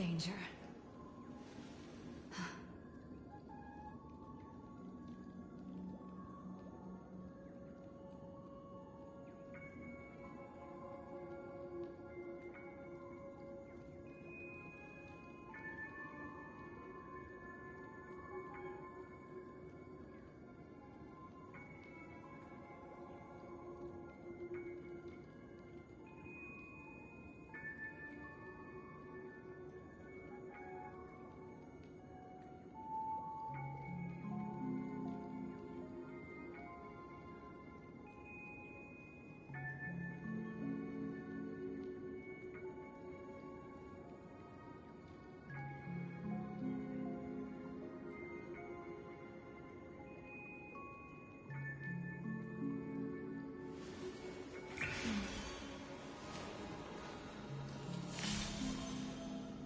Danger.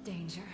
Danger.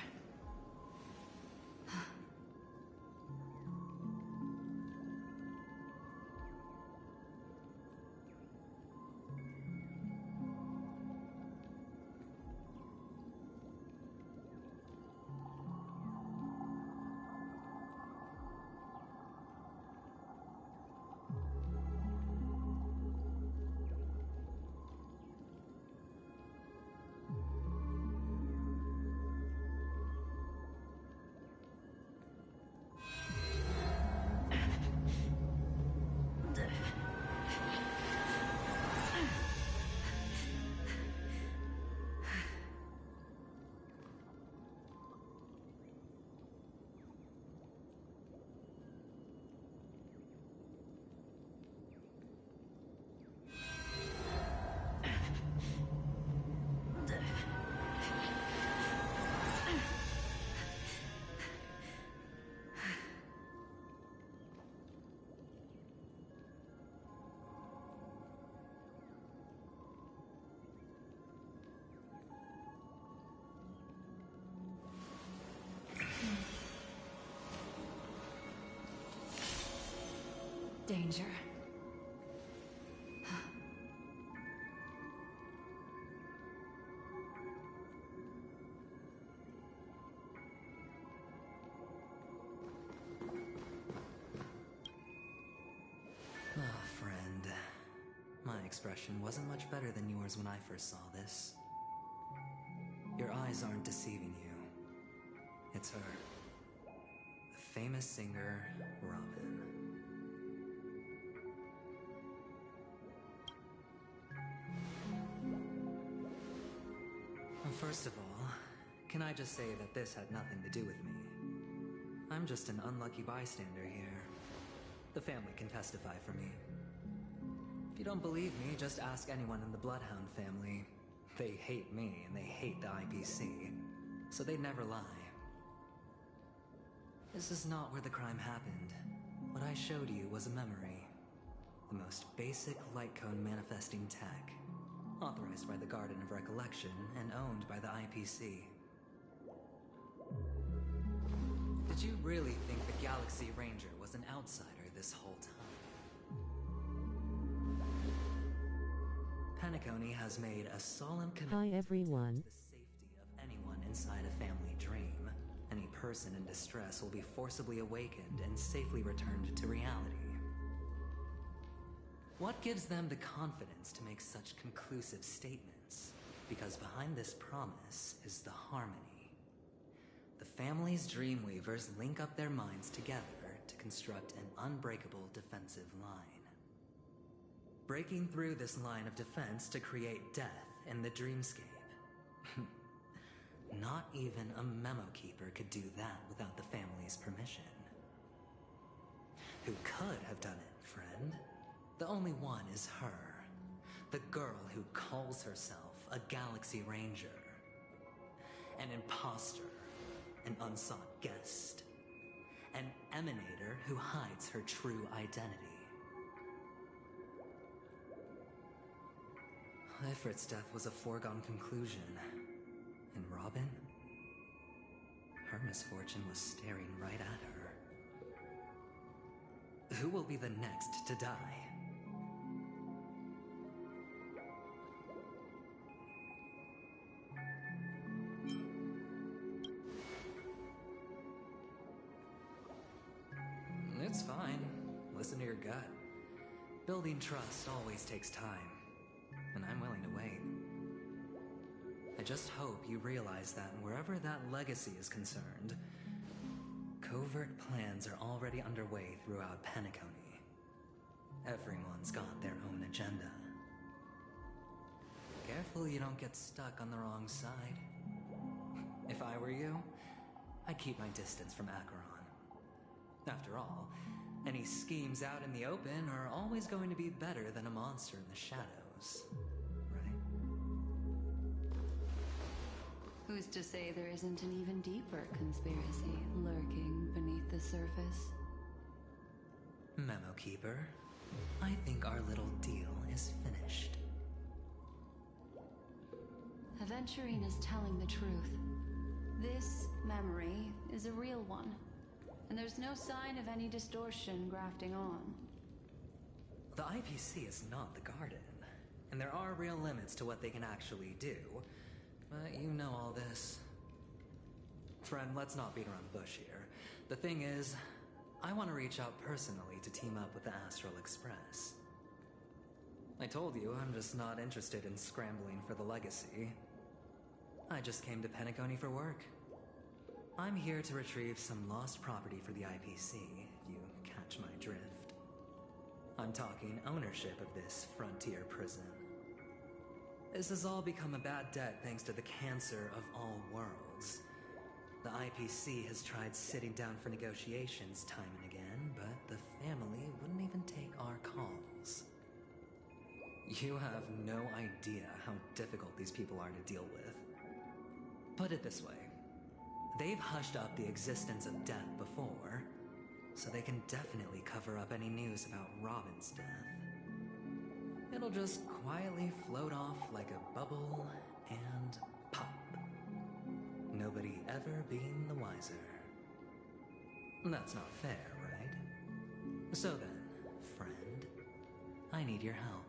Danger. Ah, friend. My expression wasn't much better than yours when I first saw this. Your eyes aren't deceiving you. It's her. The famous singer, Robin. Well, first of all, can I just say that this had nothing to do with me? I'm just an unlucky bystander here. The family can testify for me. If you don't believe me, just ask anyone in the Bloodhound family. They hate me and they hate the IPC, so they never lie. This is not where the crime happened. What I showed you was a memory. The most basic light cone manifesting tech. Authorized by the Garden of Recollection and owned by the IPC. Did you really think the Galaxy Ranger was an outsider this whole time? Penacony has made a solemn commitment Hi everyone. to the safety of anyone inside a family dream. Any person in distress will be forcibly awakened and safely returned to reality. What gives them the confidence to make such conclusive statements? Because behind this promise is the harmony. The family's Dreamweavers link up their minds together to construct an unbreakable defensive line. Breaking through this line of defense to create death in the dreamscape. Not even a memo keeper could do that without the family's permission. Who could have done it, friend? The only one is her. The girl who calls herself a Galaxy Ranger. An imposter. An unsought guest. An emanator who hides her true identity. Ifrit's death was a foregone conclusion. And Robin? Her misfortune was staring right at her. Who will be the next to die? It's fine. Listen to your gut. Building trust always takes time, and I'm willing to wait. I just hope you realize that wherever that legacy is concerned, covert plans are already underway throughout Penacony. Everyone's got their own agenda. Careful you don't get stuck on the wrong side. If I were you, I'd keep my distance from Acheron. After all, any schemes out in the open are always going to be better than a monster in the shadows, right? Who's to say there isn't an even deeper conspiracy lurking beneath the surface? Memo Keeper, I think our little deal is finished. Aventurine is telling the truth. This memory is a real one, and there's no sign of any distortion grafting on. The IPC is not the Garden, and there are real limits to what they can actually do. But you know all this. Friend, let's not beat around the bush here. The thing is, I want to reach out personally to team up with the Astral Express. I told you I'm just not interested in scrambling for the legacy. I just came to Penacony for work. I'm here to retrieve some lost property for the IPC, if you catch my drift. I'm talking ownership of this frontier prison. This has all become a bad debt thanks to the cancer of all worlds. The IPC has tried sitting down for negotiations time and again, but the family wouldn't even take our calls. You have no idea how difficult these people are to deal with. Put it this way. They've hushed up the existence of death before, so they can definitely cover up any news about Robin's death. It'll just quietly float off like a bubble and pop. Nobody ever being the wiser. That's not fair, right? So then, friend, I need your help.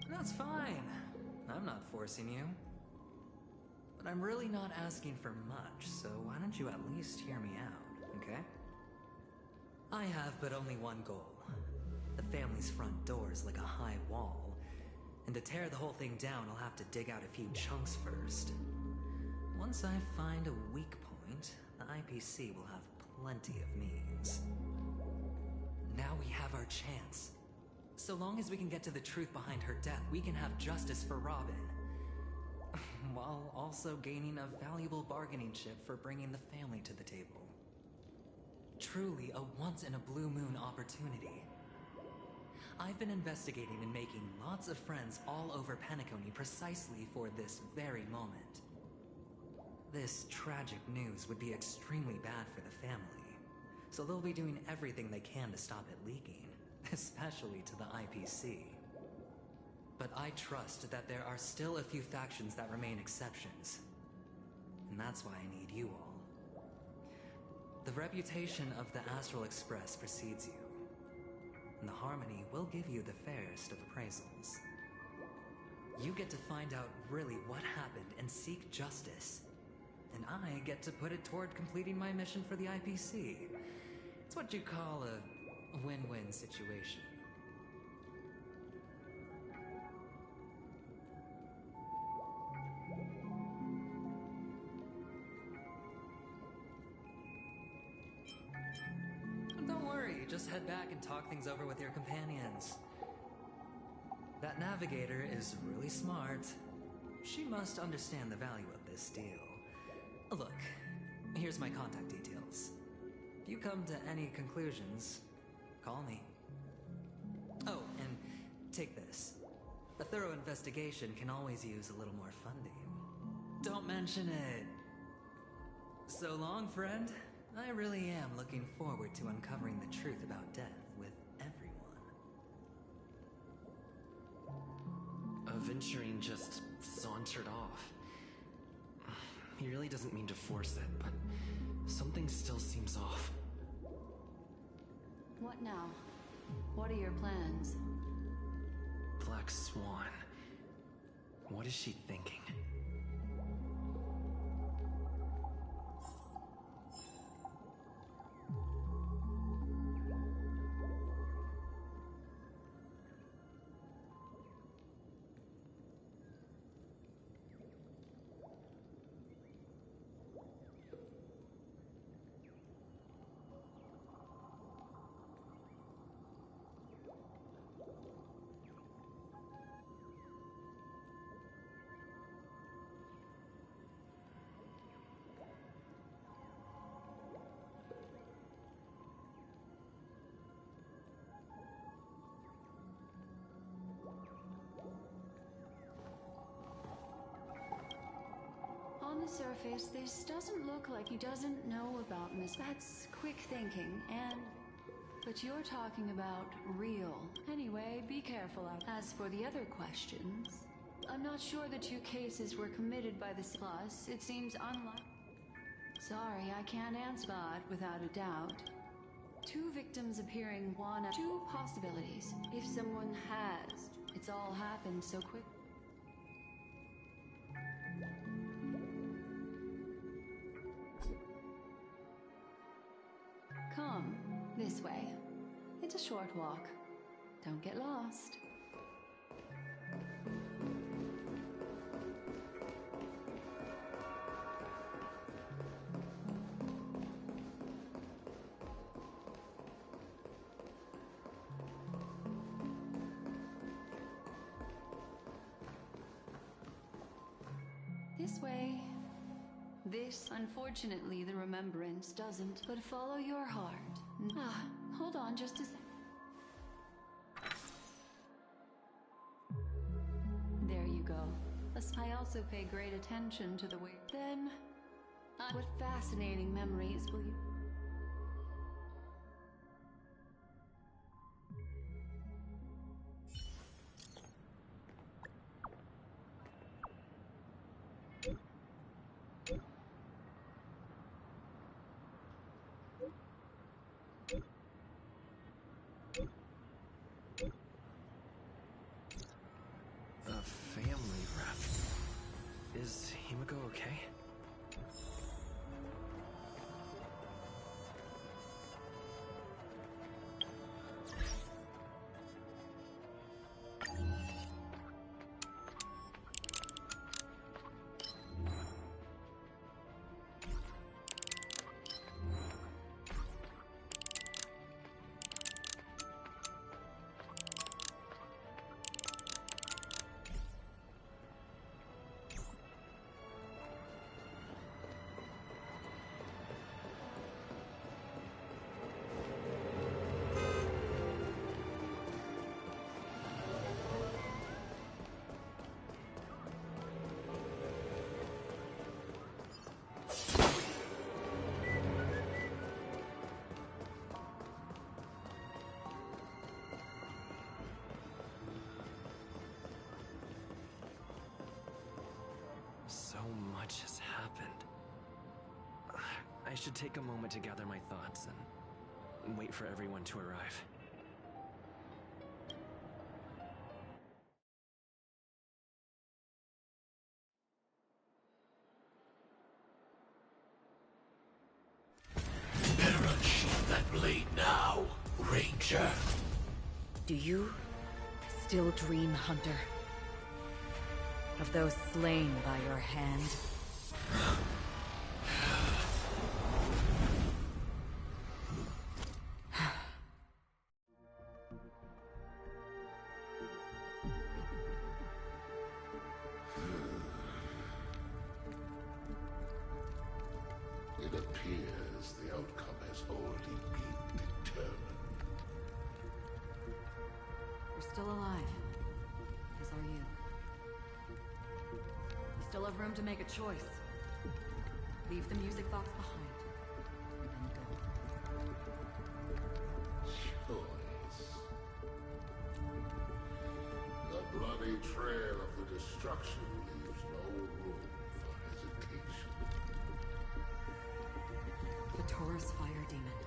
That's fine. I'm not forcing you. But I'm really not asking for much, so why don't you at least hear me out, okay? I have but only one goal. The family's front door is like a high wall, and to tear the whole thing down, I'll have to dig out a few chunks first. Once I find a weak point, the IPC will have plenty of means. Now we have our chance. So long as we can get to the truth behind her death, we can have justice for Robin. While also gaining a valuable bargaining chip for bringing the family to the table. Truly a once-in-a-blue-moon opportunity. I've been investigating and making lots of friends all over Penacony precisely for this very moment. This tragic news would be extremely bad for the family, so they'll be doing everything they can to stop it leaking. Especially to the IPC. But I trust that there are still a few factions that remain exceptions. And that's why I need you all. The reputation of the Astral Express precedes you. And the Harmony will give you the fairest of appraisals. You get to find out really what happened and seek justice. And I get to put it toward completing my mission for the IPC. It's what you call a win-win situation. Don't worry, just head back and talk things over with your companions. That navigator is really smart. She must understand the value of this deal. Look, here's my contact details. If you come to any conclusions, call me. Oh, and take this. A thorough investigation can always use a little more funding. Don't mention it. So long, friend. I really am looking forward to uncovering the truth about death with everyone. Aventurine just sauntered off. He really doesn't mean to force it, but something still seems off. What now? What are your plans? Black Swan. What is she thinking? On the surface, this doesn't look like he doesn't know about Miss. That's quick thinking, but you're talking about real. Anyway, be careful out. As for the other questions, I'm not sure the two cases were committed by the plus. It seems unlikely. Sorry, I can't answer, but without a doubt. Two victims appearing one. Two possibilities. If someone has, it's all happened so quick. Come, this way. It's a short walk. Don't get lost. This way. This, unfortunately, the remembrance doesn't, but follow your heart. Hold on just a sec. There you go. I also pay great attention to the way. Then, what fascinating memories will you... A family rep. Is Himiko okay? So much has happened. I should take a moment to gather my thoughts and wait for everyone to arrive. Better unsheath that blade now, Ranger. Do you still dream, Hunter? Of those slain by your hand? It appears the outcome has already been determined. We're still alive. As are you. We still have room to make a choice. Leave the music box behind. And then go. Choice. The bloody trail of the destruction leaves no room for hesitation. The Taurus Fire Demon.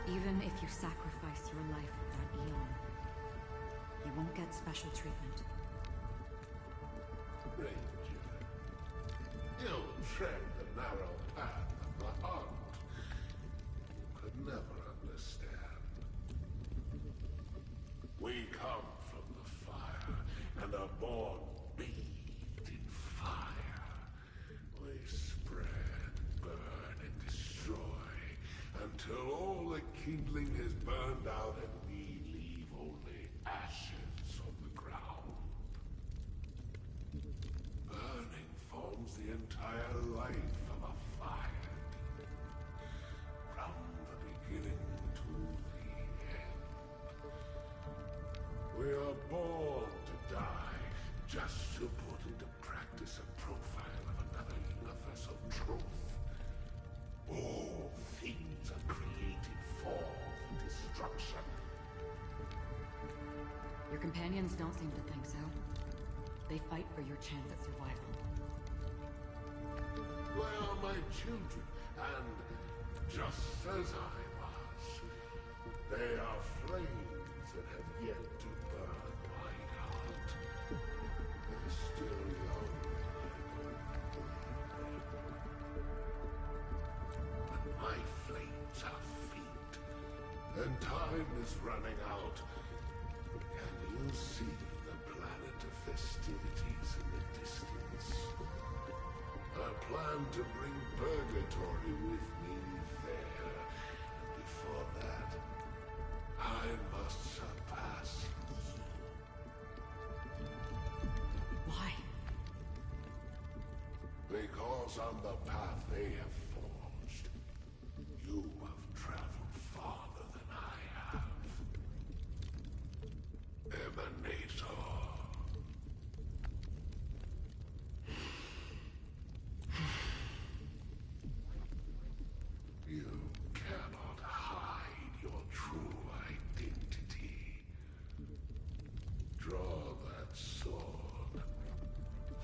Even if you sacrifice your life for that eon, you won't get special treatment. Ranger, you tread the narrow path of the hunt. You could never understand. We come from the fire, and are born bathed in fire. We spread, burn, and destroy, until all the kindling is burned out and we leave only ashes on the ground. Burning forms the entire life of a fire demon, from the beginning to the end. We are born to die, just to put into practice a profile of another universal truth. All things are created for destruction. Your companions don't seem to think so. They fight for your chance at survival. They are my children, and just as I was, they are flames that have yet to burn my heart. They're still young, but my flames are faint, and time is running out. Can you see the planet of festivities in the distance? I plan to bring Purgatory with me there. And before that, I must surpass you. Why? Because on the path they have forged, you have traveled farther than I have. Emanator. You cannot hide your true identity. Draw that sword,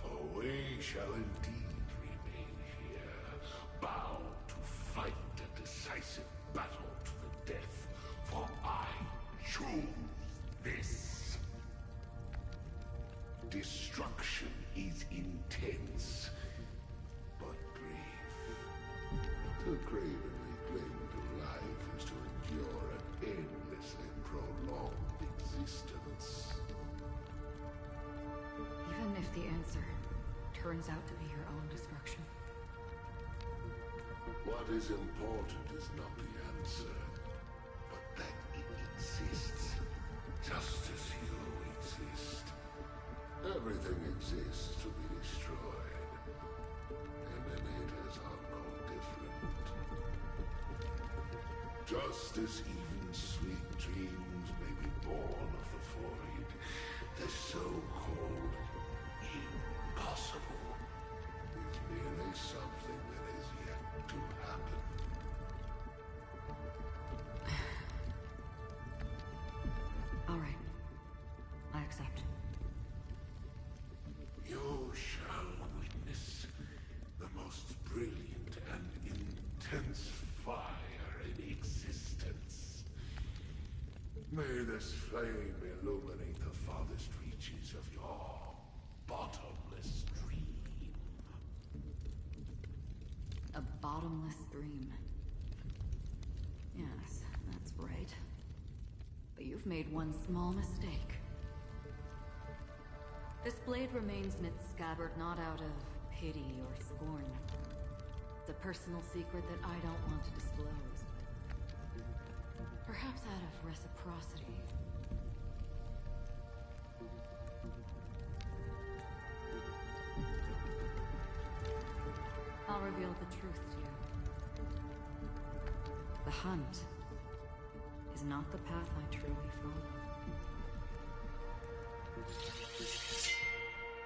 for we shall indeed remain here, bound to fight a decisive battle to the death, for I choose this. Destruction is intense, but brief. To cravenly cling to life is to endure an endlessly prolonged existence. Even if the answer turns out to be your own destruction. What is important is not the answer, but that it exists, just as you exist. Everything exists to be destroyed. Emanators are no different. Just as even sweet dreams may be born of the void, the so-called impossible is merely something that is yet to happen. All right. I accept. You shall witness the most brilliant and intense fire in existence. May this flame illuminate the farthest reaches of your bottomless dream. A bottomless dream. Yes, that's right. But you've made one small mistake. This blade remains in its scabbard not out of pity or scorn. It's a personal secret that I don't want to disclose, but perhaps out of reciprocity. I'll reveal the truth to you. The hunt is not the path I truly follow.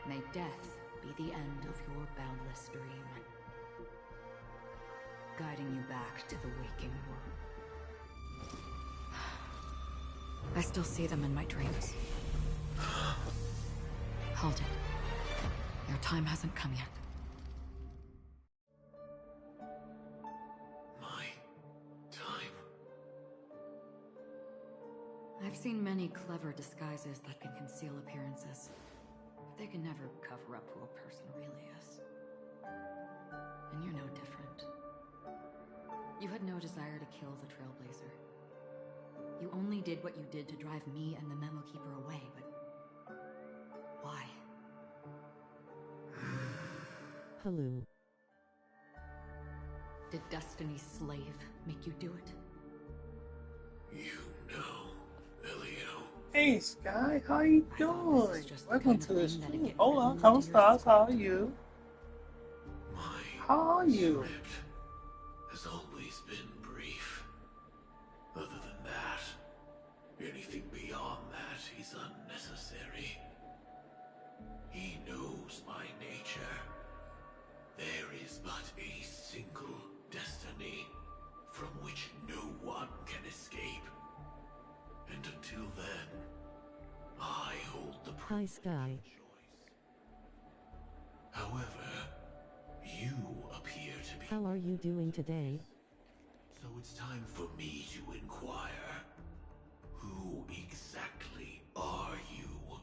May death be the end of your boundless dream, guiding you back to the waking world. I still see them in my dreams. Hold it. Your time hasn't come yet. My time? I've seen many clever disguises that can conceal appearances, but they can never cover up who a person really is. And you're no different. You had no desire to kill the Trailblazer. You only did what you did to drive me and the Memo Keeper away, but why? Hello. Did Destiny's slave make you do it? You know, Elio. Hey Sky, how you I thought this was doing? just the Welcome kind to of the thing that'd stream. get Hola, written ¿cómo into your estás? How are script. you? My How are you? script has always been brief. Other than that, anything beyond that is unnecessary. He knows my nature. There is but a single destiny from which no one can escape. And until then, I hold the Hi, privilege Sky. of choice. However, you appear to be... How are you doing today? So it's time for me to inquire. Who exactly are you?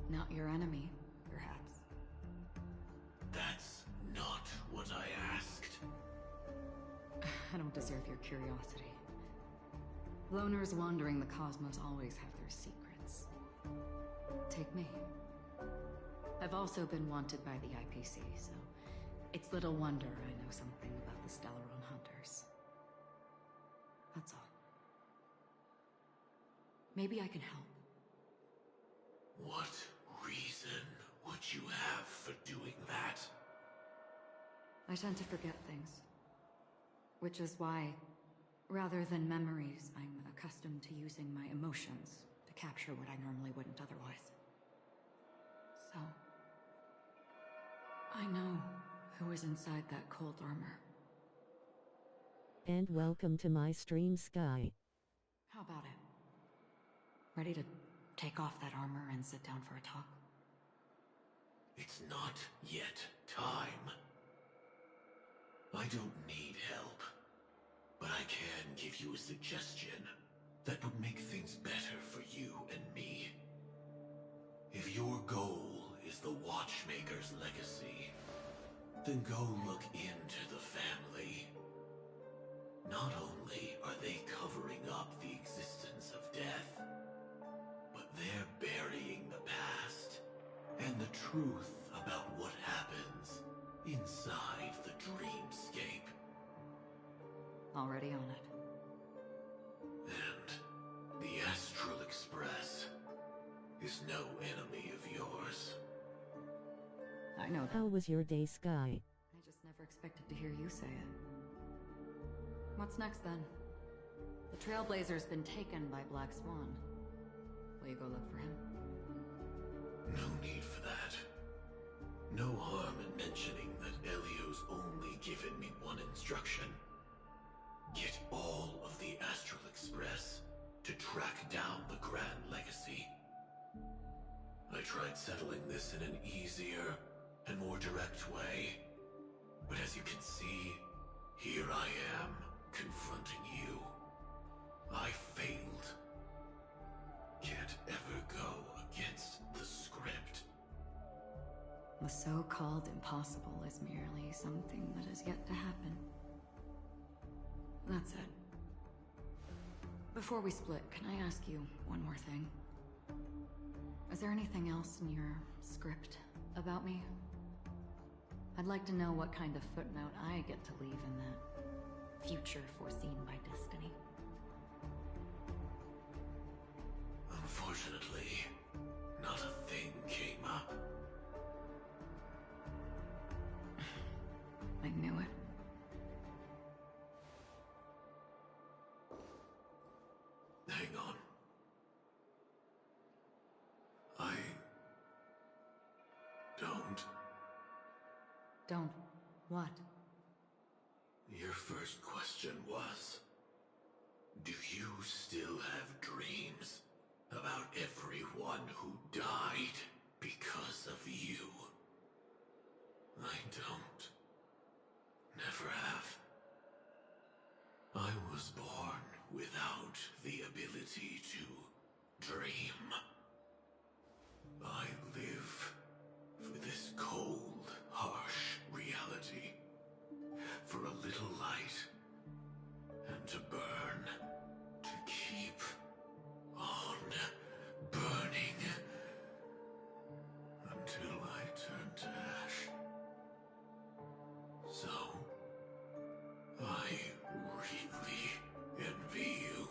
Not your enemy, perhaps. That's not what I asked. I don't deserve your curiosity. Loners wandering the cosmos always have their secrets. Take me. I've also been wanted by the IPC, so it's little wonder I know something about the Stellaron Hunters. That's all. Maybe I can help. What reason would you have for doing that? I tend to forget things. Which is why, rather than memories, I'm accustomed to using my emotions to capture what I normally wouldn't otherwise. So, I know who is inside that cold armor. And welcome to my stream, Sky. How about it? Ready to take off that armor and sit down for a talk? It's not yet time. I don't need help, but I can give you a suggestion that would make things better for you and me. If your goal is the Watchmaker's legacy, then go look into the family. Not only are they covering up the existence of death, but they're burying the past and the truth about what happens inside the dreamscape. Already on it. And the Astral Express is no enemy of yours. I know that. How was your day, Sky? I just never expected to hear you say it. What's next then? The Trailblazer's been taken by Black Swan. Will you go look for him? No need for that. No harm in mentioning that Elio's only given me one instruction. Get all of the Astral Express to track down the Grand Legacy. I tried settling this in an easier and more direct way, but as you can see, here I am, confronting you. I failed. Can't ever go against the script. The so-called impossible is merely something that has yet to happen. That's it. Before we split, can I ask you one more thing? Is there anything else in your script about me? I'd like to know what kind of footnote I get to leave in that future foreseen by destiny. Unfortunately, not a thing came up. I knew it. Hang on. I don't. Don't. What? Your first question was, do you still have dreams about everyone who died because of you? I don't. Never have. I was born without the ability to dream. I live for this cold, harsh reality, for a little light, and to burn, to keep on burning, until I turn to ash. So, I really envy you.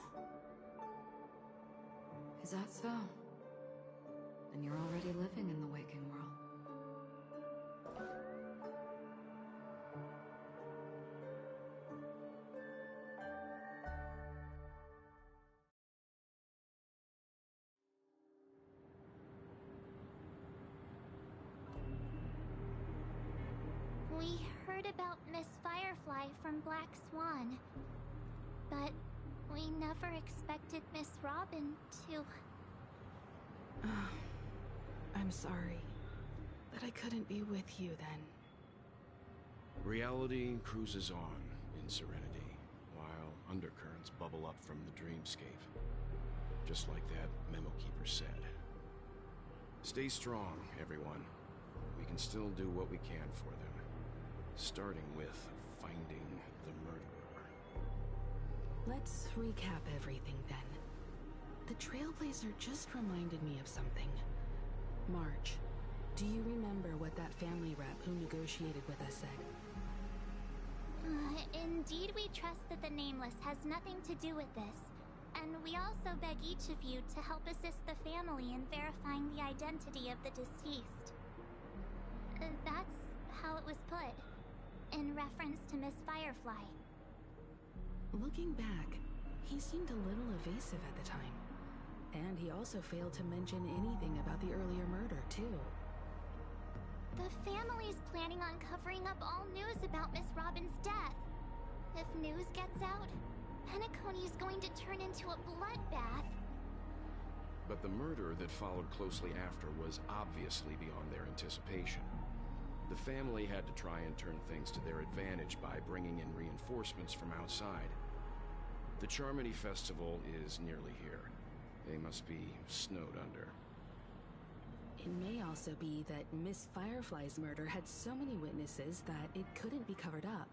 Is that so? And you're already living in the waking world. We heard about Miss Firefly from Black Swan, but we never expected Miss Robin to... I'm sorry that I couldn't be with you then. Reality cruises on in serenity, while undercurrents bubble up from the dreamscape. Just like that Memo Keeper said. Stay strong, everyone. We can still do what we can for them. Starting with finding the murderer. Let's recap everything then. The Trailblazer just reminded me of something. March, do you remember what that family rep who negotiated with us said? Indeed, we trust that the Nameless has nothing to do with this. And we also beg each of you to help assist the family in verifying the identity of the deceased. That's how it was put, in reference to Miss Firefly. Looking back, he seemed a little evasive at the time. And he also failed to mention anything about the earlier murder, too. The family's planning on covering up all news about Miss Robin's death. If news gets out, Penacony's going to turn into a bloodbath. But the murder that followed closely after was obviously beyond their anticipation. The family had to try and turn things to their advantage by bringing in reinforcements from outside. The Charmony Festival is nearly here. They must be snowed under. It may also be that Miss Firefly's murder had so many witnesses that it couldn't be covered up.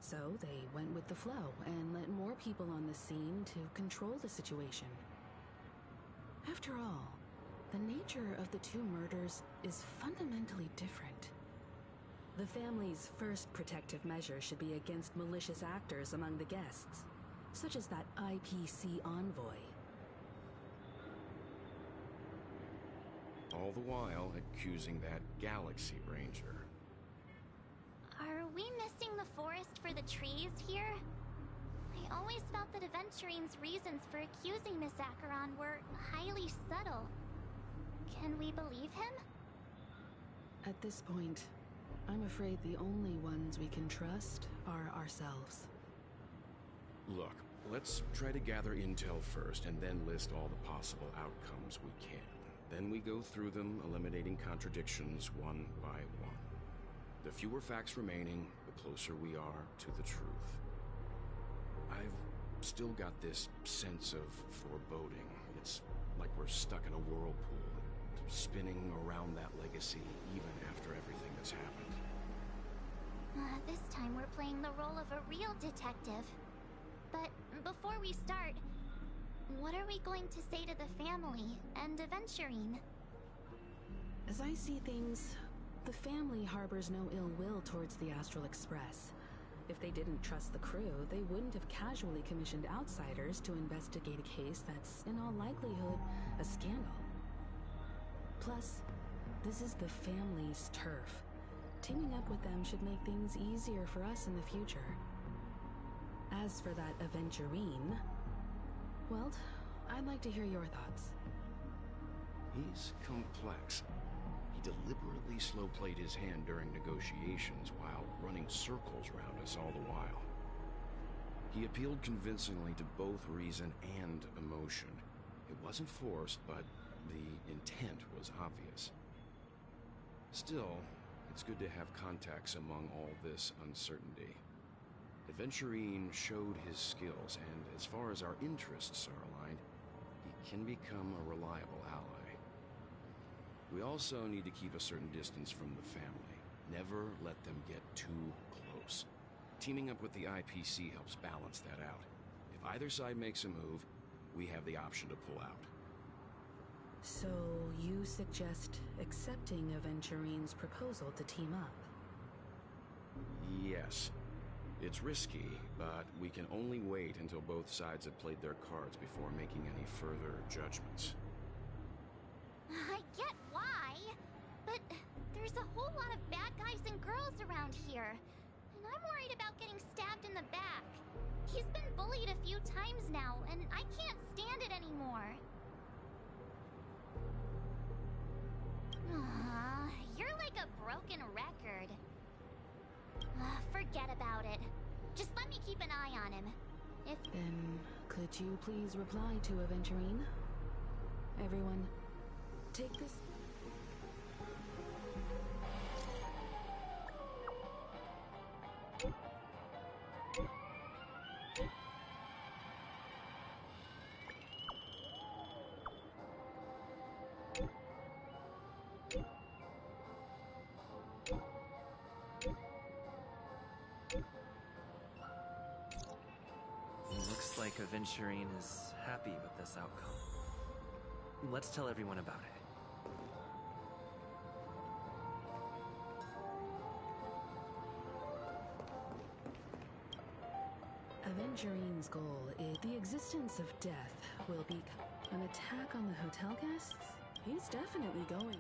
So they went with the flow and let more people on the scene to control the situation. After all, the nature of the two murders is fundamentally different. The family's first protective measure should be against malicious actors among the guests, such as that IPC envoy. All the while accusing that Galaxy Ranger. Are we missing the forest for the trees here? I always felt that Aventurine's reasons for accusing Miss Acheron were highly subtle. Can we believe him? At this point, I'm afraid the only ones we can trust are ourselves. Look, let's try to gather intel first and then list all the possible outcomes we can. Then we go through them, eliminating contradictions one by one. The fewer facts remaining, the closer we are to the truth. I've still got this sense of foreboding. It's like we're stuck in a whirlpool, spinning around that legacy even after everything that's happened. This time we're playing the role of a real detective. But before we start, what are we going to say to the family and Aventurine? As I see things, the family harbors no ill will towards the Astral Express. If they didn't trust the crew, they wouldn't have casually commissioned outsiders to investigate a case that's, in all likelihood, a scandal. Plus, this is the family's turf. Teaming up with them should make things easier for us in the future. As for that Aventurine, well, I'd like to hear your thoughts. He's complex. He deliberately slow-played his hand during negotiations while running circles around us all the while. He appealed convincingly to both reason and emotion. It wasn't forced, but the intent was obvious. Still, it's good to have contacts among all this uncertainty. Aventurine showed his skills, and as far as our interests are aligned, he can become a reliable ally. We also need to keep a certain distance from the family. Never let them get too close. Teaming up with the IPC helps balance that out. If either side makes a move, we have the option to pull out. So, you suggest accepting Aventurine's proposal to team up? Yes. It's risky, but we can only wait until both sides have played their cards before making any further judgments. I get why, but there's a whole lot of bad guys and girls around here, and I'm worried about getting stabbed in the back. He's been bullied a few times now, and I can't stand it anymore. You're like a broken record. Forget about it. Just let me keep an eye on him. Then, could you please reply to Aventurine? Everyone, take this... Looks like Aventurine is happy with this outcome. Let's tell everyone about it. Aventurine's goal is the existence of death will be an attack on the hotel guests? He's definitely going.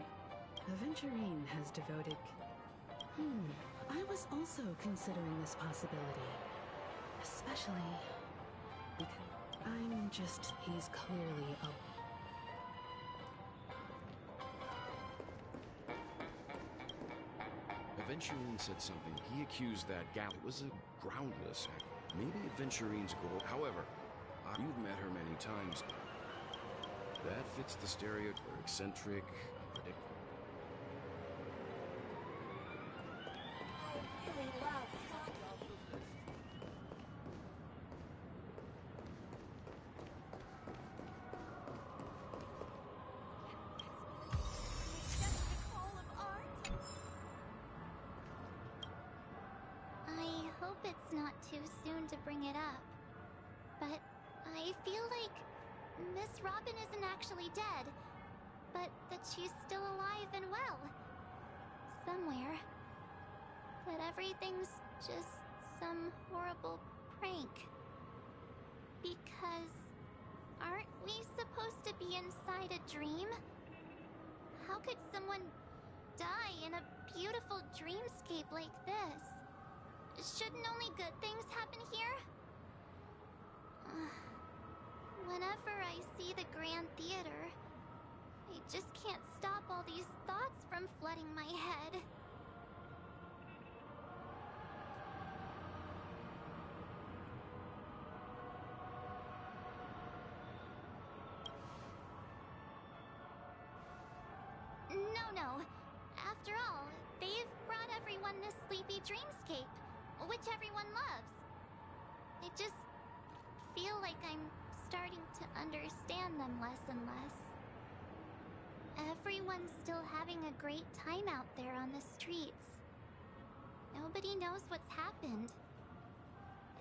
Aventurine has devoted... I was also considering this possibility. Especially... because he's clearly a... Aventurine said something. He accused that gal. It was a groundless act. Maybe Aventurine's goal. However, you've met her many times. That fits the stereotype. Eccentric, unpredictable. I really love I hope it's not too soon to bring it up, but I feel like Miss Robin isn't actually dead, but that she's still alive and well. Somewhere. That everything's just some horrible prank. Because aren't we supposed to be inside a dream? How could someone die in a beautiful dreamscape like this? Shouldn't only good things happen here? Whenever I see the Grand Theater, I just can't stop all these thoughts from flooding my head. No. After all, they've brought everyone this sleepy dreamscape, which everyone loves. I just feel like I'm starting to understand them less and less. Everyone's still having a great time out there on the streets. Nobody knows what's happened.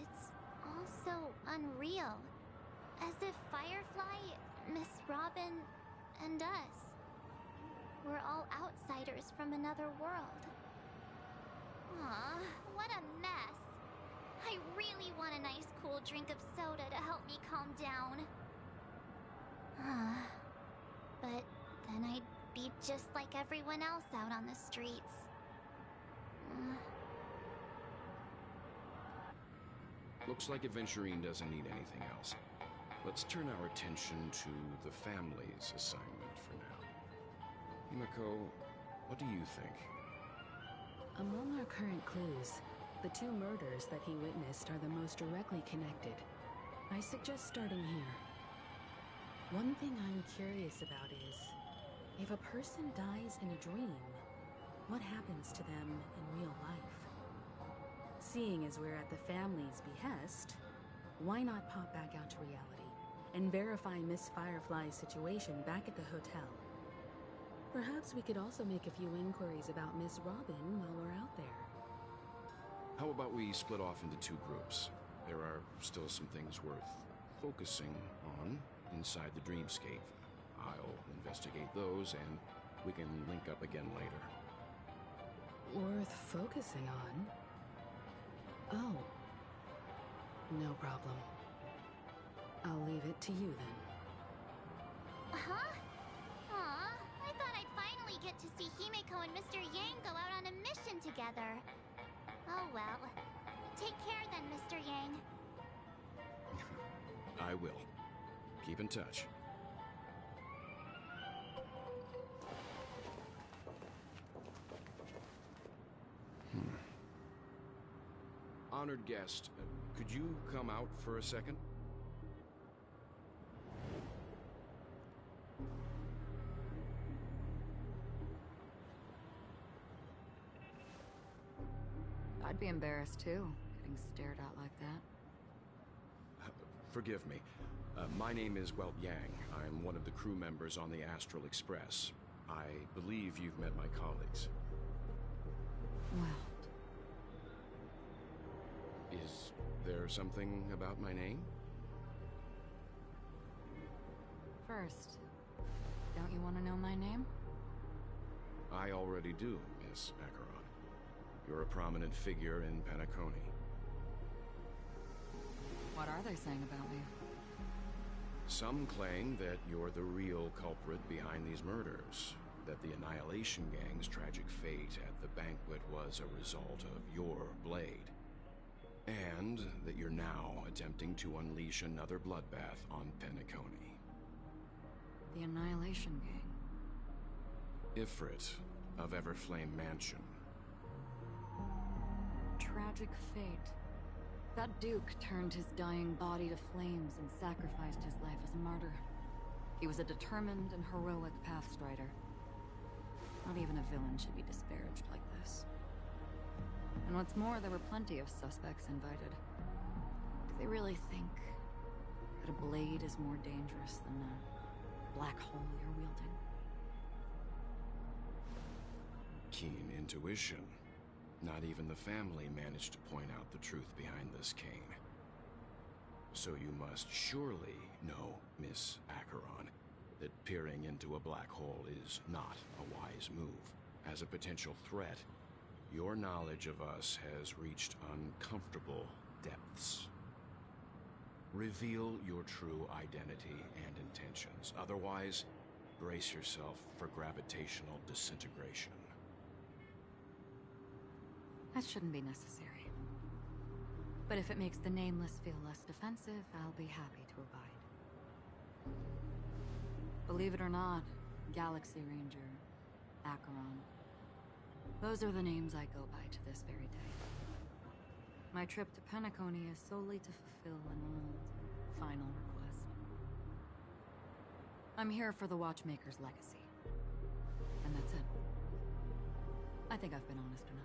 It's all so unreal. As if Firefly, Miss Robin, and us were all outsiders from another world. Aw, what a mess. I really want a nice cool drink of soda to help me calm down. But then I'd be just like everyone else out on the streets. Looks like Aventurine doesn't need anything else. Let's turn our attention to the family's assignment for now. Himiko, what do you think? Among our current clues, the two murders that he witnessed are the most directly connected. I suggest starting here. One thing I'm curious about is, if a person dies in a dream, what happens to them in real life? seeing as we're at the family's behest, why not pop back out to reality and verify Miss Firefly's situation back at the hotel? Perhaps we could also make a few inquiries about Miss Robin while we're out there. How about we split off into two groups? There are still some things worth focusing on inside the dreamscape. I'll investigate those, and we can link up again later. Worth focusing on? Oh. No problem. I'll leave it to you then. Huh? Aw, I thought I'd finally get to see Himeko and Mr. Yang go out on a mission together. Oh well. Take care then, Mr. Yang. I will. Keep in touch. Honored guest, could you come out for a second? I'd be embarrassed too, getting stared at like that. Forgive me. My name is Welt Yang. I'm one of the crew members on the Astral Express. I believe you've met my colleagues. Well, Is there something about my name? first, don't you want to know my name? I already do, Miss Acheron. You're a prominent figure in Penacony. What are they saying about me? Some claim that you're the real culprit behind these murders, that the Annihilation Gang's tragic fate at the banquet was a result of your blade, and that you're now attempting to unleash another bloodbath on Penacony. The Annihilation Gang. Ifrit of Everflame Mansion. Tragic fate. That Duke turned his dying body to flames and sacrificed his life as a martyr. He was a determined and heroic pathstrider. Not even a villain should be disparaged like this. And what's more, there were plenty of suspects invited. Do they really think that a blade is more dangerous than a black hole you're wielding? Keen intuition. Not even the family managed to point out the truth behind this cane. So you must surely know, Miss Acheron, that peering into a black hole is not a wise move. As a potential threat, your knowledge of us has reached uncomfortable depths. Reveal your true identity and intentions. Otherwise, brace yourself for gravitational disintegration. That shouldn't be necessary. But if it makes the Nameless feel less defensive, I'll be happy to abide. Believe it or not, Galaxy Ranger, Acheron, those are the names I go by to this very day. My trip to Penacony is solely to fulfill an old, final request. I'm here for the Watchmaker's legacy. And that's it. I think I've been honest enough.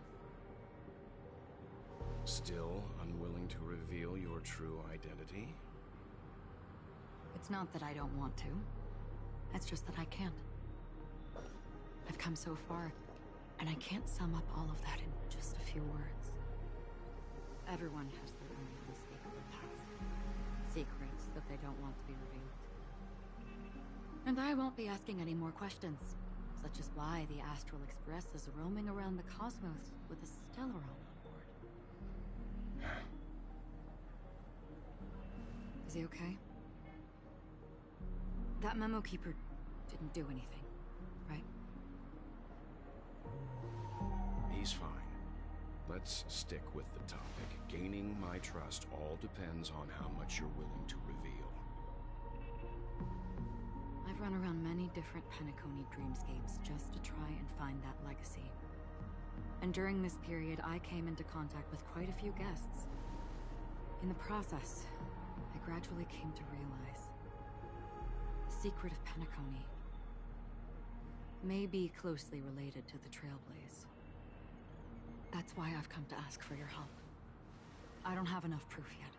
Still unwilling to reveal your true identity? It's not that I don't want to. It's just that I can't. I've come so far, and I can't sum up all of that in just a few words. Everyone has their own unspeakable past. Secrets that they don't want to be revealed. And I won't be asking any more questions, such as why the Astral Express is roaming around the cosmos with a Stellaron on board. Is he okay? That memo keeper didn't do anything, right? He's fine. Let's stick with the topic. Gaining my trust all depends on how much you're willing to reveal. I've run around many different Penacony dreamscapes just to try and find that legacy. And during this period, I came into contact with quite a few guests. In the process, I gradually came to realize the secret of Penacony may be closely related to the Trailblaze. That's why I've come to ask for your help. I don't have enough proof yet,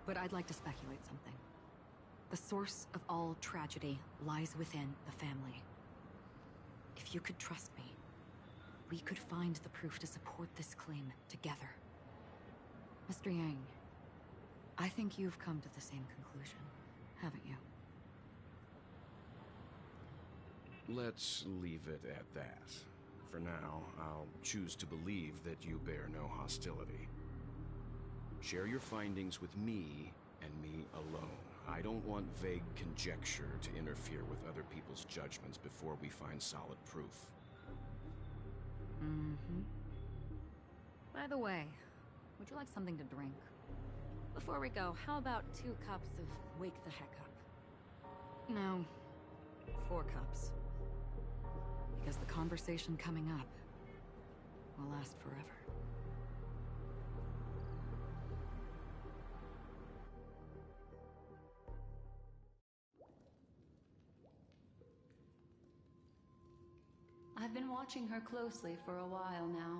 but I'd like to speculate something. The source of all tragedy lies within the family. If you could trust me, we could find the proof to support this claim together. Mr. Yang, I think you've come to the same conclusion, haven't you? Let's leave it at that. For now, I'll choose to believe that you bear no hostility. Share your findings with me and me alone. I don't want vague conjecture to interfere with other people's judgments before we find solid proof. By the way, would you like something to drink? Before we go, how about 2 cups of Wake the Heck Up? No, 4 cups. Because the conversation coming up will last forever. I've been watching her closely for a while now,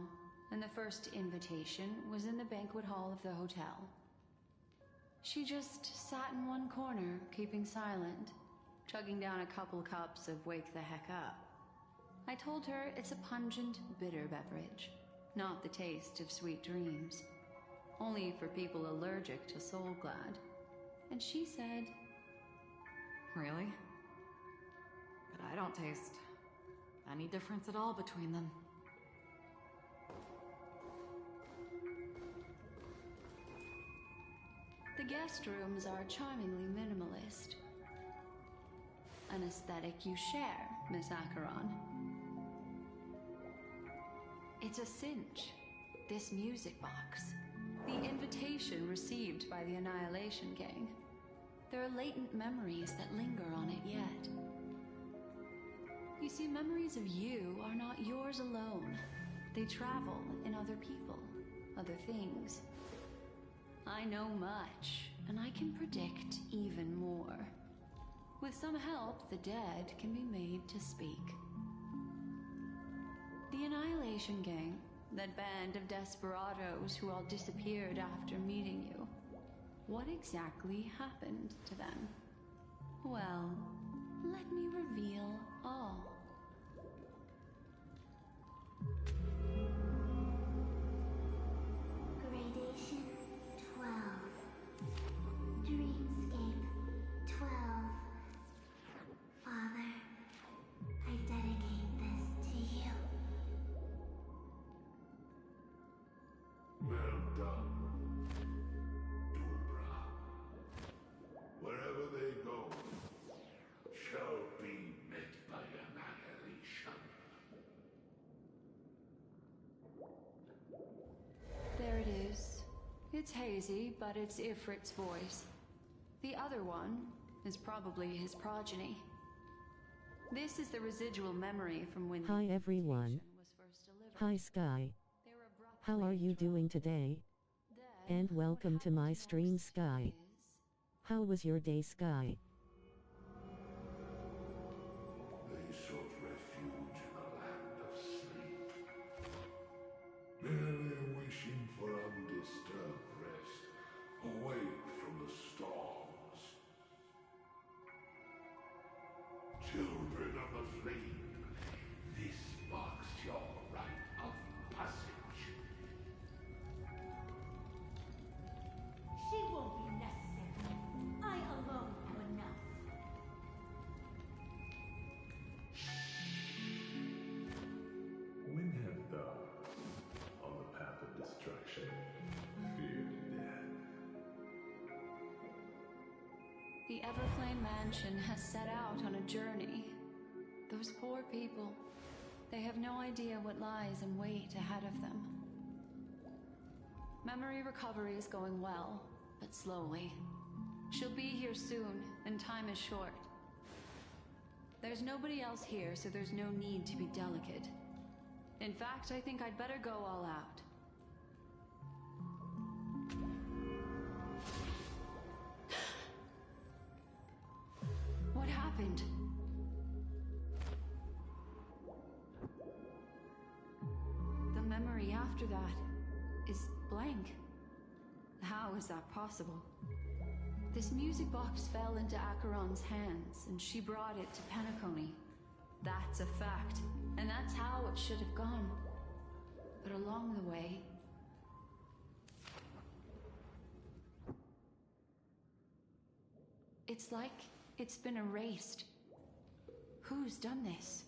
and the first invitation was in the banquet hall of the hotel. She just sat in one corner, keeping silent, chugging down a couple cups of Wake the Heck Up. I told her it's a pungent, bitter beverage, not the taste of sweet dreams. Only for people allergic to Soul Glad. And she said, Really? But I don't taste any difference at all between them. The guest rooms are charmingly minimalist. An aesthetic you share, Miss Acheron. It's a cinch, this music box. The invitation received by the Annihilation Gang. There are latent memories that linger on it yet. You see, memories of you are not yours alone. They travel in other people, other things. I know much, and I can predict even more. With some help, the dead can be made to speak. The Annihilation Gang, that band of desperados who all disappeared after meeting you. What exactly happened to them? Well, let me reveal all. Gradation 12. Dreamscape 12. Father, I dedicate this to you. Well done, Dubra. Wherever they go, shall be met by annihilation. There it is. It's hazy, but it's Ifrit's voice. The other one is probably his progeny. This is the residual memory from when Hi the everyone. invitation was first delivered. Hi Sky. They were abruptly How are you doing today? Then, And what welcome to my happened stream, next Sky. is- How was your day, Sky? They sought refuge in a land of sleep, merely wishing for undisturbed rest, away from the storms. Children of the flame, this marks your rite of passage. She won't be necessary. I alone am enough. When have thou, on the path of destruction, feared death? The Everflame Mansion has set out on a journey. Those poor people, they have no idea what lies in wait ahead of them. Memory recovery is going well, but slowly. She'll be here soon, and time is short. There's nobody else here, so there's no need to be delicate. In fact, I think I'd better go all out. What happened? The memory after that is blank. How How is that possible? This music box fell into Acheron's hands, and she brought it to Penacony. That's a fact, and that's how it should have gone. But along the way... it's like it's been erased. Who's done this?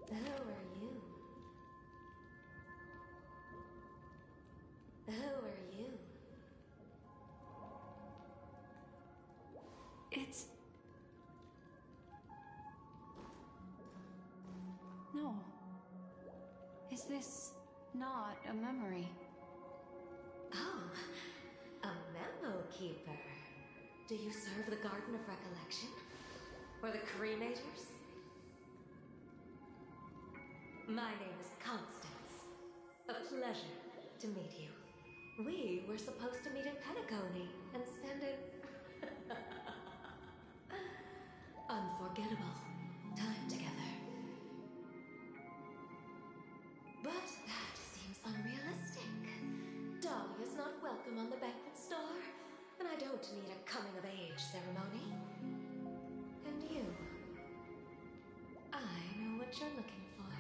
Who are you? Who are you? It's... no. Is this not a memory? Oh, a memo keeper. Do you serve the Garden of Recollection? Or the Cremators? My name is Constance. A pleasure to meet you. We were supposed to meet in Penacony and spend an unforgettable time together. But that seems unrealistic. Dahlia's not welcome on the banquet star, and I don't need a coming-of-age ceremony. And you? I know what you're looking for.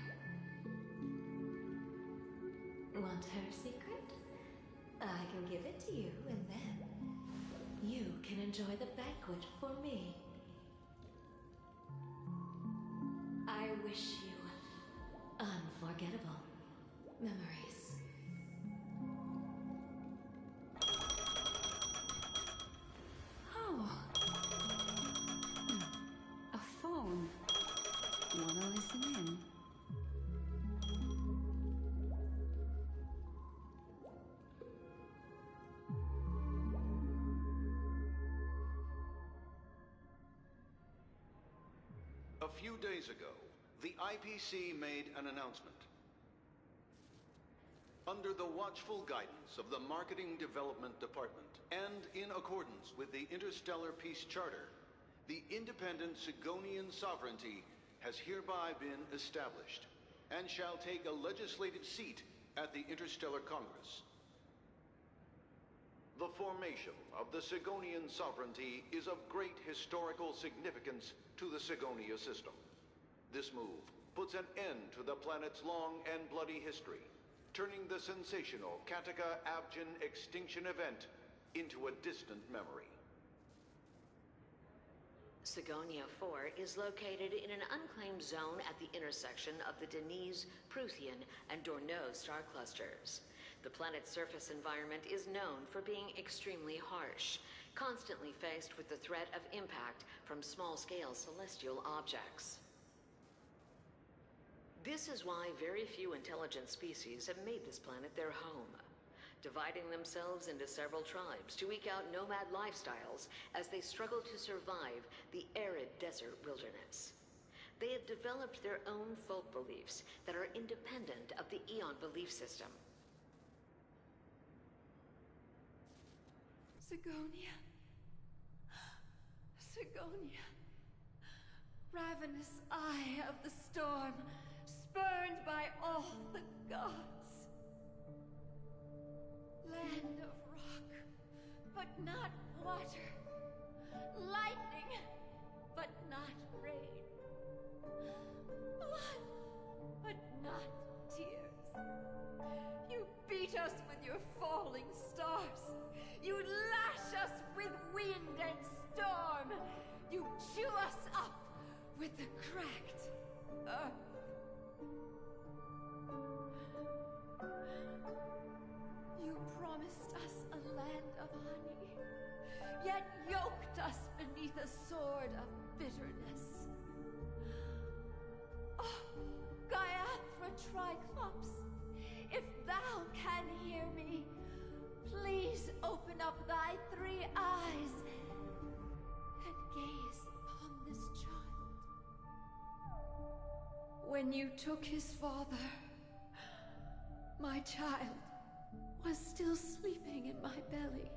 Want her secret? I can give it to you, and then you can enjoy the banquet for me. I wish you unforgettable memories. Oh. A phone. Wanna listen in? A few days ago, the IPC made an announcement. Under the watchful guidance of the Marketing Development Department, and in accordance with the Interstellar Peace Charter, the independent Sigonian sovereignty has hereby been established, and shall take a legislative seat at the Interstellar Congress. The formation of the Sigonian sovereignty is of great historical significance to the Sigonia system. This move puts an end to the planet's long and bloody history, turning the sensational Kataka-Abjin extinction event into a distant memory. Sigonia 4 is located in an unclaimed zone at the intersection of the Denise, Prothean, and Dorneau star clusters. The planet's surface environment is known for being extremely harsh, constantly faced with the threat of impact from small-scale celestial objects. This is why very few intelligent species have made this planet their home, dividing themselves into several tribes to eke out nomad lifestyles as they struggle to survive the arid desert wilderness. They have developed their own folk beliefs that are independent of the Eon belief system. Sigonia. Sigonia. Ravenous eye of the storm, spurned by all the gods. Land of rock, but not water. Lightning, but not rain. Blood, but not tears. You beat us with your falling stars. You lash us with wind and storm. You chew us up with the cracked earth. You promised us a land of honey, yet yoked us beneath a sword of bitterness. Oh, Gaiathra Triclops, if thou can hear me, please open up thy 3 eyes and gaze upon this child. When you took his father, my child was still sleeping in my belly.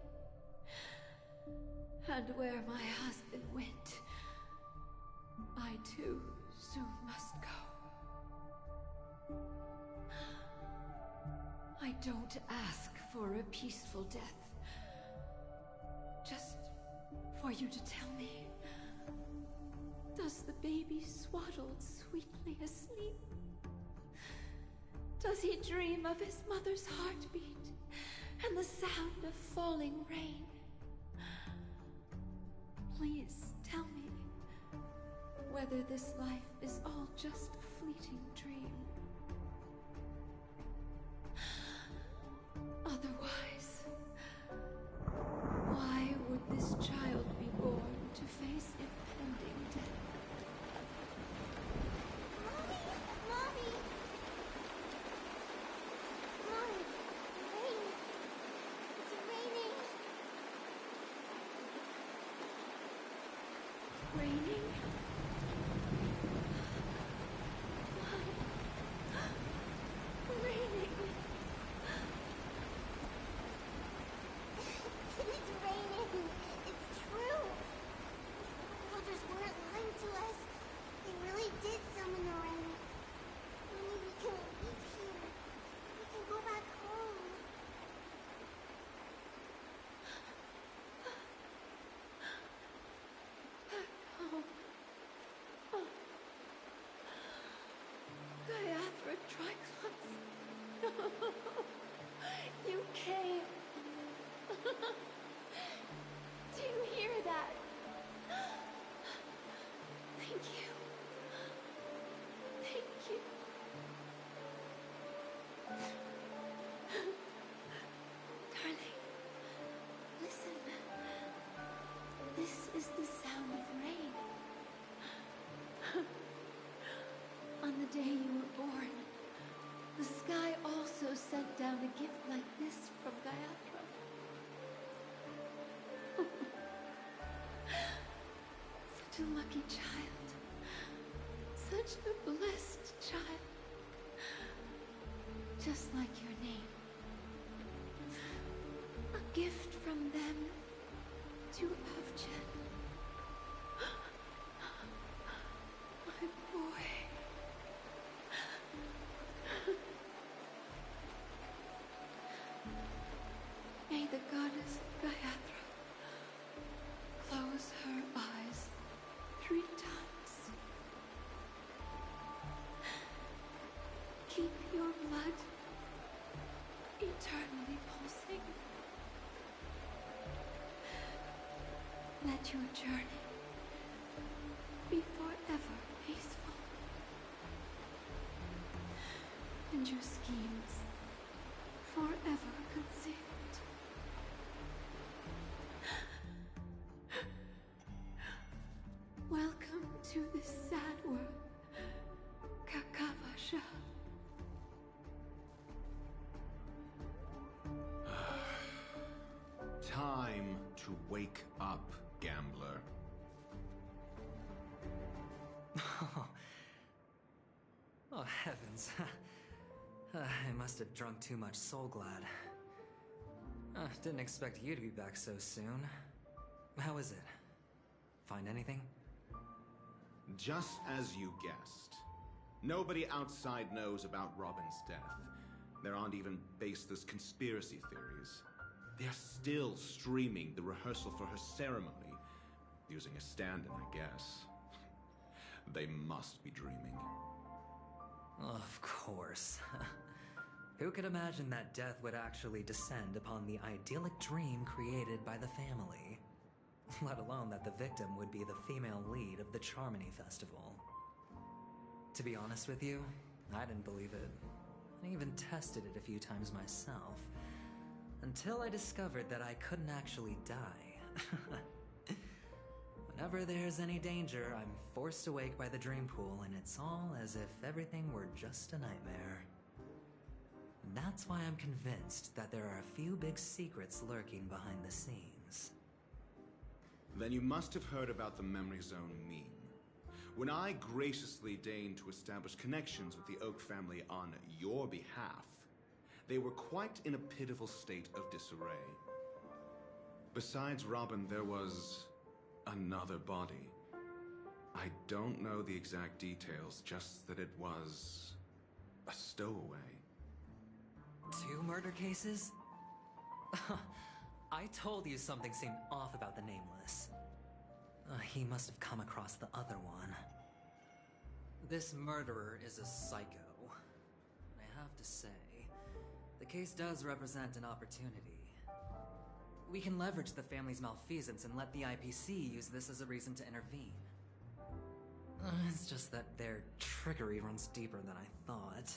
And where my husband went, I too soon must go. don't ask for a peaceful death. Just for you to tell me. Does the baby swaddled sweetly asleep? Does he dream of his mother's heartbeat and the sound of falling rain? Please tell me whether this life is all just a fleeting dream. Otherwise, why would this child be born to face impending death? Mommy! Mom, rain. It's raining. Raining? Raining. It's raining. It's true. The villagers weren't lying to us. They really did summon the rain. Mommy, we can leave here. We can go back home. Diathra Triclops. You came. Do you hear that? Thank you. Thank you. Darling, listen. This is the sound of rain. On the day you were born, the sky also sent down a gift like this from Diathra. Such a lucky child. Such a blessed child. Just like your name. A gift from them to Avjen. My boy. May the goddess Gayatri close her eyes 3 times. Keep your blood eternally pulsing. Let your journey be forever peaceful. And your schemes forever concealed. Welcome to this sad world, Kakavasha. Time to wake up, gambler. Oh, heavens. I must have drunk too much Soul Glad. Didn't expect you to be back so soon. How is it? Find anything? Just as you guessed. Nobody outside knows about Robin's death. There aren't even baseless conspiracy theories. They're still streaming the rehearsal for her ceremony, using a stand-in, I guess. They must be dreaming. Of course. Who could imagine that death would actually descend upon the idyllic dream created by the family? Let alone that the victim would be the female lead of the Charmony Festival. To be honest with you, I didn't believe it. I even tested it a few times myself. Until I discovered that I couldn't actually die. Whenever there's any danger, I'm forced awake by the dream pool, and it's all as if everything were just a nightmare. And that's why I'm convinced that there are a few big secrets lurking behind the scenes. Then you must have heard about the Memory Zone meme. When I graciously deigned to establish connections with the Oak family on your behalf, they were quite in a pitiful state of disarray. Besides Robin, there was another body. I don't know the exact details, just that it was a stowaway. 2 murder cases? I told you something seemed off about the Nameless. He must have come across the other one. This murderer is a psycho. I have to say, the case does represent an opportunity. We can leverage the family's malfeasance and let the IPC use this as a reason to intervene. It's just that their trickery runs deeper than I thought.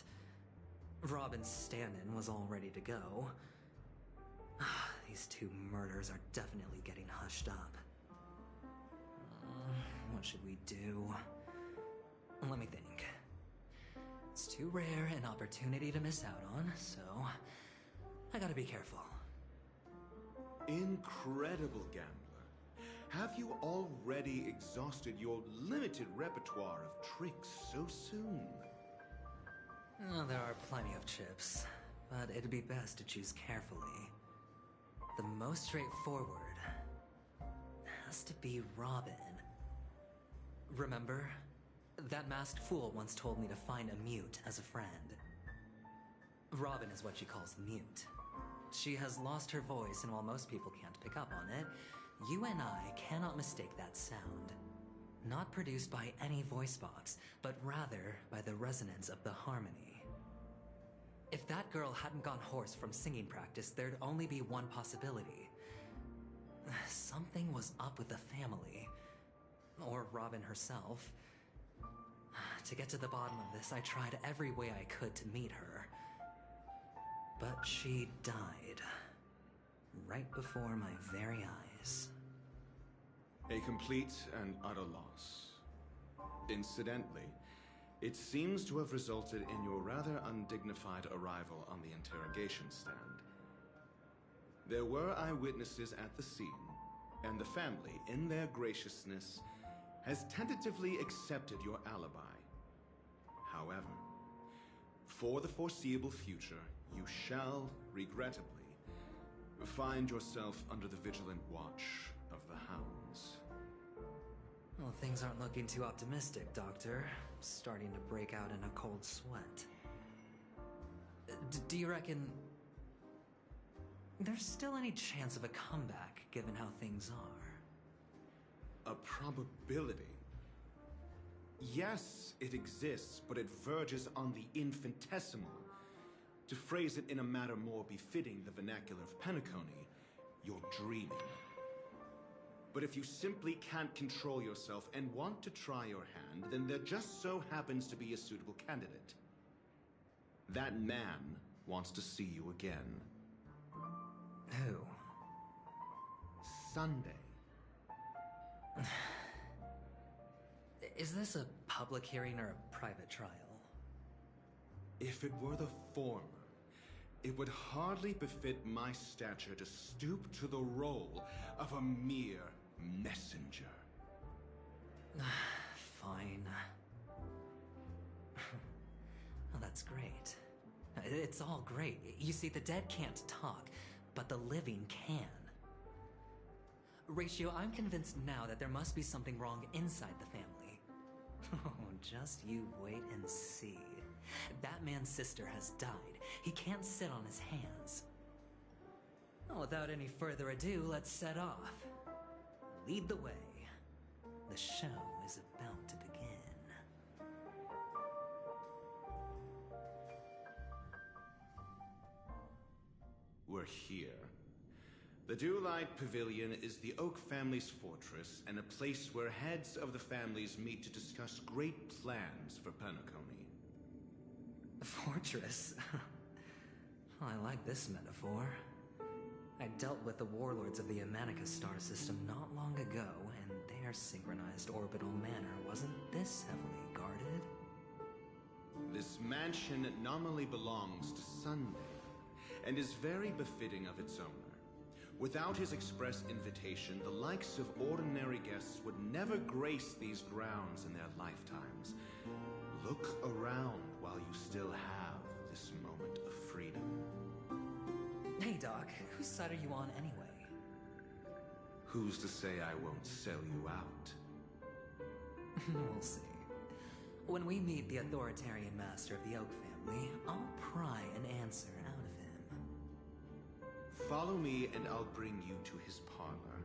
Robin's stand-in was all ready to go. These 2 murders are definitely getting hushed up. What should we do? Let me think. It's too rare an opportunity to miss out on, so I gotta be careful. Incredible, Gambler. Have you already exhausted your limited repertoire of tricks so soon? There are plenty of chips, but it'd be best to choose carefully. The most straightforward has to be Robin. Remember? That masked fool once told me to find a mute as a friend. Robin is what she calls mute. She has lost her voice, and while most people can't pick up on it, you and I cannot mistake that sound. Not produced by any voice box, but rather by the resonance of the harmony. If that girl hadn't gone hoarse from singing practice, there'd only be one possibility. Something was up with the family. Or Robin herself. To get to the bottom of this, I tried every way I could to meet her. But she died. Right before my very eyes. A complete and utter loss. Incidentally, it seems to have resulted in your rather undignified arrival on the interrogation stand. There were eyewitnesses at the scene, and the family, in their graciousness, has tentatively accepted your alibi. However, for the foreseeable future, you shall, regrettably, find yourself under the vigilant watch of the hounds. Well, things aren't looking too optimistic, Doctor. I'm starting to break out in a cold sweat. Do you reckon there's still any chance of a comeback, given how things are? A probability? Yes, it exists, but it verges on the infinitesimal. To phrase it in a manner more befitting the vernacular of Penacony, you're dreaming. But if you simply can't control yourself and want to try your hand, then there just so happens to be a suitable candidate. That man wants to see you again. Who? Sunday. Is this a public hearing or a private trial? If it were the former, it would hardly befit my stature to stoop to the role of a mere messenger. Fine. Well, that's great. It's all great. You see, the dead can't talk, but the living can. Ratio, I'm convinced now that there must be something wrong inside the family. Oh, just you wait and see. That man's sister has died. He can't sit on his hands. Well, without any further ado, let's set off. Lead the way. The show is about to begin. We're here. The Dewlight Pavilion is the Oak family's fortress and a place where heads of the families meet to discuss great plans for Penacony. Fortress? I like this metaphor. I dealt with the warlords of the Amanica star system not long ago, and their synchronized orbital manor wasn't this heavily guarded. This mansion nominally belongs to Sunday, and is very befitting of its owner. Without his express invitation, the likes of ordinary guests would never grace these grounds in their lifetimes. Look around while you still have this moment of freedom. Hey, Doc, whose side are you on anyway? Who's to say I won't sell you out? We'll see. When we meet the authoritarian master of the Oak family, I'll pry an answer out of Follow me and I'll bring you to his parlor.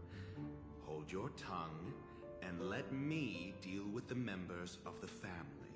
Hold your tongue and let me deal with the members of the family.